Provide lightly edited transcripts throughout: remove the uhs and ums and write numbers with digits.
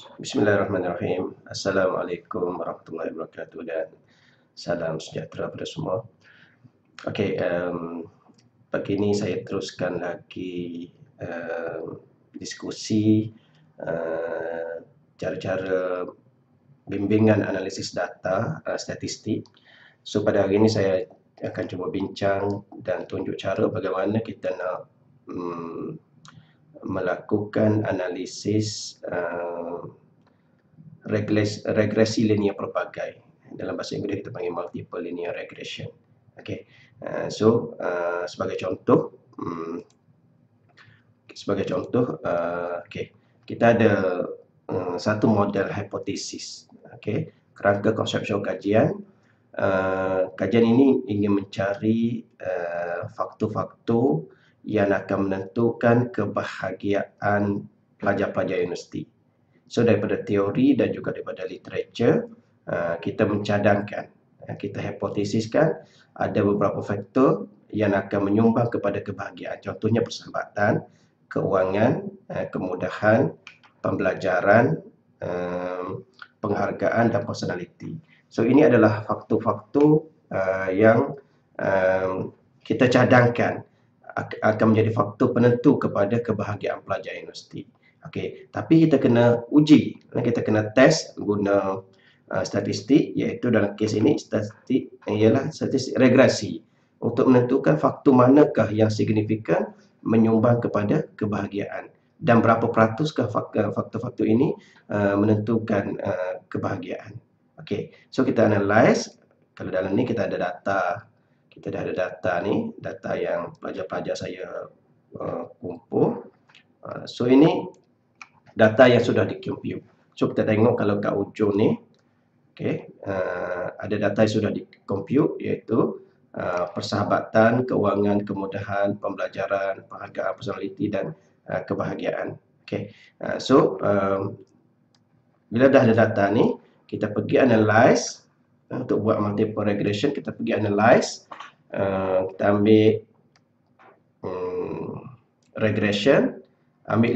Bismillahirrahmanirrahim. Assalamualaikum warahmatullahi wabarakatuh dan salam sejahtera pada semua. Okey, pagi ini saya teruskan lagi diskusi cara-cara bimbingan analisis data statistik. So pada hari ini saya akan cuba bincang dan tunjuk cara bagaimana kita nak melakukan analisis regresi linear pelbagai. Dalam bahasa Inggeris kita panggil multiple linear regression. Okey. Sebagai contoh, okey, kita ada satu model hipotesis. Okey, kerangka konseptual kajian. Kajian ini ingin mencari faktor-faktor yang akan menentukan kebahagiaan pelajar-pelajar universiti. So daripada teori dan juga daripada literature, kita mencadangkan, kita hipotesiskan ada beberapa faktor yang akan menyumbang kepada kebahagiaan. Contohnya persahabatan, keuangan, kemudahan, pembelajaran, penghargaan dan personality. So ini adalah faktor-faktor yang kita cadangkan akan menjadi faktor penentu kepada kebahagiaan pelajar universiti. Okey, tapi kita kena uji, kita kena test guna statistik, iaitu dalam kes ini statistik ialah statistik regresi untuk menentukan faktor manakah yang signifikan menyumbang kepada kebahagiaan dan berapa peratuskah faktor-faktor ini menentukan kebahagiaan. Okey, so kita analyse. Kalau dalam ni kita ada data, kita dah ada data ni, data yang pelajar-pelajar saya kumpul. So ini data yang sudah di-compute. So kita tengok kalau kat ujung ni, okey, ada data yang sudah di-compute, iaitu persahabatan, keuangan, kemudahan, pembelajaran, penghargaan, personality dan kebahagiaan. Okey. Bila dah ada data ni, kita pergi analyze. Untuk buat multiple regression, kita pergi analyze. Kita ambil regression, ambil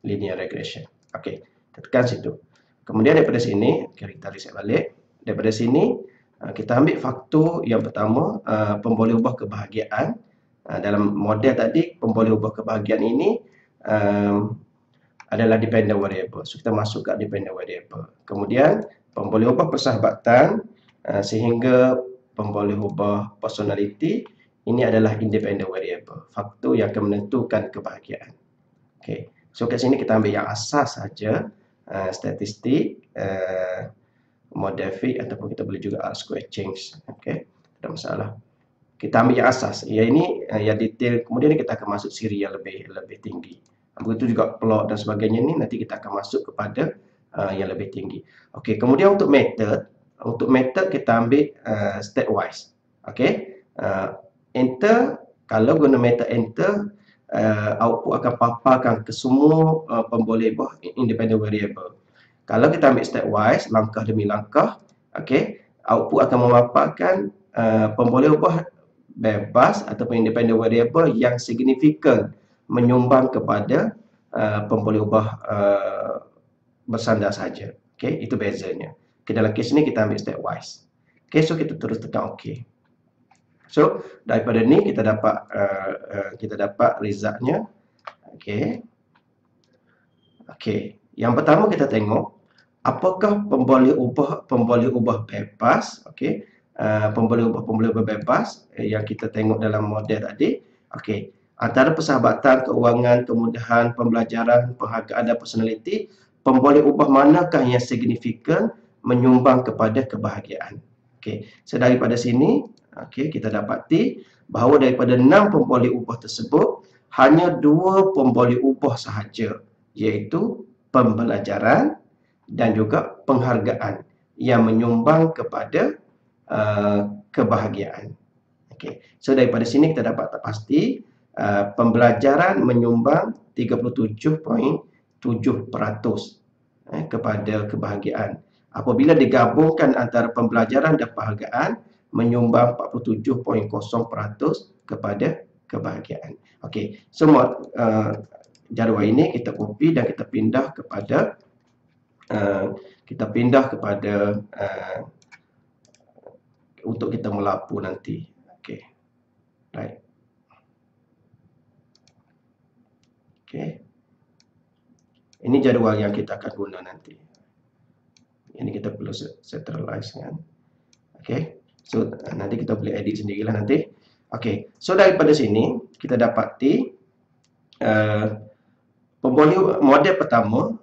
linear regression. Okey, kita tekan situ. Kemudian daripada sini, kita reset balik. Daripada sini, kita ambil faktor yang pertama, pemboleh ubah kebahagiaan. Dalam model tadi, pemboleh ubah kebahagiaan ini adalah dependent variable. So kita masuk ke dependent variable. Kemudian pemboleh ubah persahabatan sehingga pemboleh ubah personality ini adalah independent variable, faktor yang akan menentukan kebahagiaan. Okey. So kat sini kita ambil yang asas saja, statistik, model fit ataupun kita boleh juga R-square change. Okey, tak ada masalah. Kita ambil yang asas. Yang ini yang detail, kemudian kita akan masuk siri yang lebih tinggi. Begitu juga plot dan sebagainya ni nanti kita akan masuk kepada yang lebih tinggi. Okey, kemudian untuk method kita ambil stepwise. Okey. Enter, kalau guna method enter, output akan paparkan ke semua pemboleh ubah independent variable. Kalau kita ambil stepwise, langkah demi langkah, okey, output akan memaparkan pemboleh ubah bebas ataupun independent variable yang signifikan menyumbang kepada pemboleh ubah bersandar saja. Okey, itu bezanya. Okay, dalam kes ni kita ambil stepwise. Okey, so kita terus tekan okey. So daripada ni kita dapat resultnya. Okey. Okey, yang pertama kita tengok apakah pemboleh ubah bebas, okey. Pemboleh ubah bebas yang kita tengok dalam model tadi. Okey, antara persahabatan, keuangan, kemudahan, pembelajaran, penghargaan dan personality, pemboleh ubah manakah yang signifikan menyumbang kepada kebahagiaan. Okey, so daripada sini, okey, kita dapati bahawa daripada 6 pemboleh ubah tersebut, hanya 2 pemboleh ubah sahaja, iaitu pembelajaran dan juga penghargaan yang menyumbang kepada kebahagiaan. Okey, so daripada sini kita dapat pasti pembelajaran menyumbang 37.7% kepada kebahagiaan. Apabila digabungkan antara pembelajaran dan penghargaan, menyumbang 47.0% kepada kebahagiaan. Okey, semua jadual ini kita copy dan kita pindah kepada kita pindah kepada untuk kita melapu nanti. Okey. Right. Okey. Ini jadual yang kita akan guna nanti. Ini kita perlu centralize kan. Okey. So nanti kita boleh edit sendirilah nanti. Okey. So daripada sini kita dapati model pertama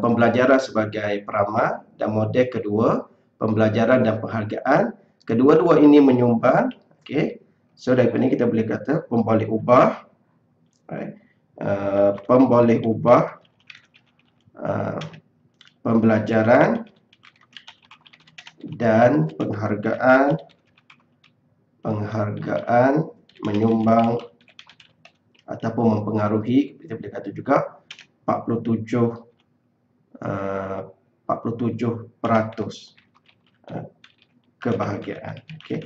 pembelajaran sebagai peramal dan model kedua pembelajaran dan penghargaan. Kedua-dua ini menyumbang. Okey. So daripada ini kita boleh kata pemboleh ubah, right? Pemboleh ubah pembelajaran dan penghargaan menyumbang ataupun mempengaruhi, kita boleh kata juga 47% kebahagiaan. Okey.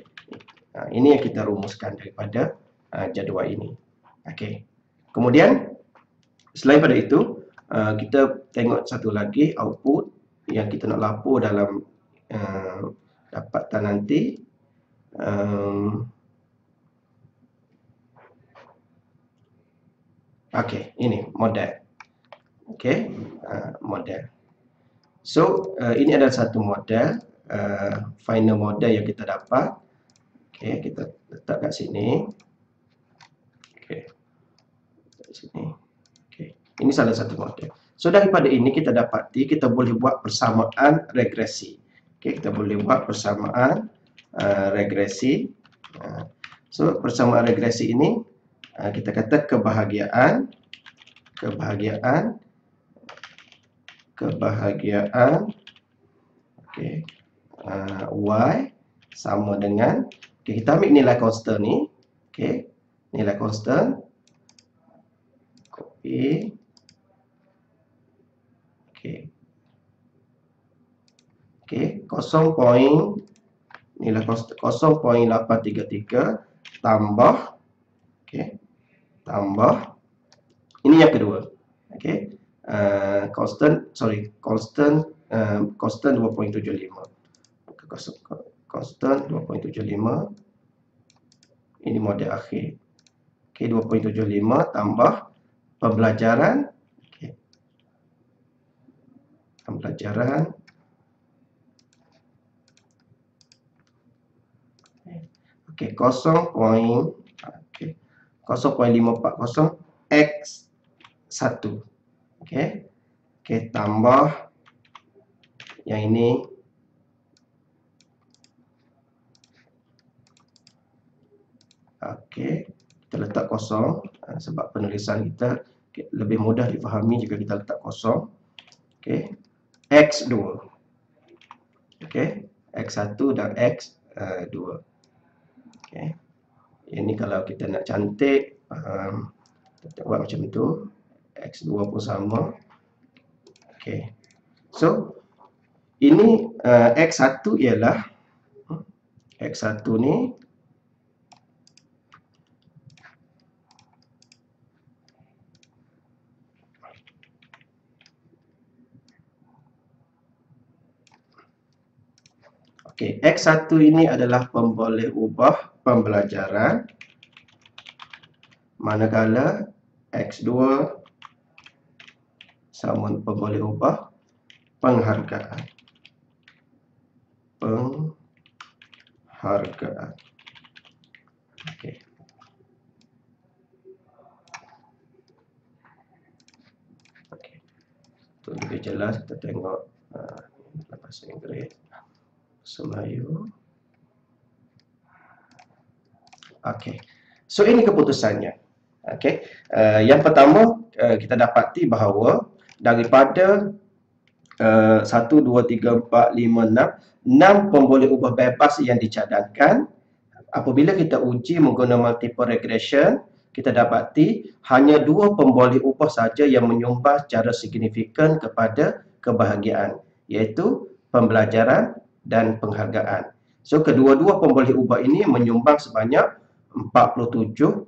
Ini yang kita rumuskan daripada jadual ini. Okey. Kemudian selain pada itu, kita tengok satu lagi output yang kita nak lapor dalam dapatan nanti. Okey, ini model. Okey, model. So, ini adalah satu model, final model yang kita dapat. Okey, kita letak kat sini. Okey. Kat sini. Okey. Ini salah satu model. So, daripada ini kita dapati kita boleh buat persamaan regresi. Okey, kita boleh buat persamaan regresi. So, persamaan regresi ini kita kata kebahagiaan okey, Y sama dengan, okey, kita ambil nilai constant ni, okey, nilai constant, copy, okey, okey, nilai constant 0.833 tambah, okey, tambah, ini yang kedua, okey, constant 2.75, constant 2.75, ini model akhir, okey, 2.75 tambah pembelajaran, okey, pembelajaran, okey, 0.540 X1, okey, okey, tambah yang ini, okey, kita letak kosong sebab penulisan kita lebih mudah difahami jika kita letak kosong. Okey, X2, okey, X1 dan X2. Okey, ini kalau kita nak cantik, kita buat macam tu. X2 pun sama. Okey, so ini X1 ialah X1 ni okey, X1 ini adalah pemboleh ubah pembelajaran, manakala X2 sama pemboleh ubah penghargaan. Okey. Okey. Untuk lebih jelas kita tengok bahasa Inggeris, Melayu. Okey. So ini keputusannya. Okey. Yang pertama kita dapati bahawa daripada 1, 2, 3, 4, 5, 6 pemboleh ubah bebas yang dicadangkan, apabila kita uji menggunakan multiple regression, kita dapati hanya 2 pemboleh ubah saja yang menyumbang secara signifikan kepada kebahagiaan, iaitu pembelajaran dan penghargaan. So kedua-dua pemboleh ubah ini menyumbang sebanyak 47.0%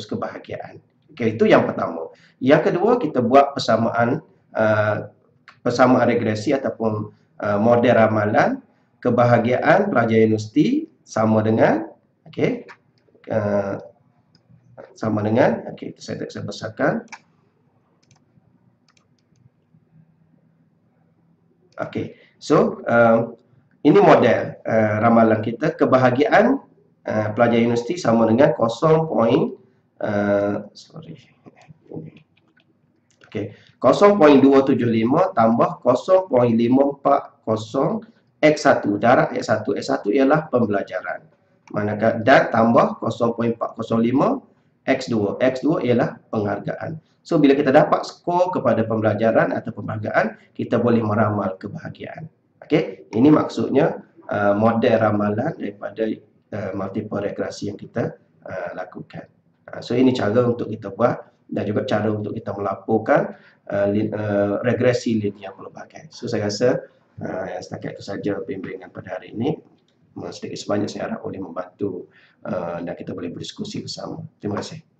kebahagiaan. Okey, itu yang pertama. Yang kedua, kita buat persamaan persamaan regresi ataupun model ramalan kebahagiaan pelajar universiti sama dengan saya besarkan. So ini model ramalan kita, kebahagiaan pelajar universiti sama dengan 0.275 tambah 0.540 X1, darab X1. X1 ialah pembelajaran. Manakala dan tambah 0.405 X2. X2 ialah penghargaan. So bila kita dapat skor kepada pembelajaran atau penghargaan, kita boleh meramal kebahagiaan. Ini maksudnya model ramalan daripada multiple regresi yang kita lakukan. So ini cara untuk kita buat dan juga cara untuk kita melaporkan regresi linear pelbagai. So saya rasa setakat itu saja bimbingan pada hari ini. Sedikit sebanyak saya harap boleh membantu dan kita boleh berdiskusi bersama. Terima kasih.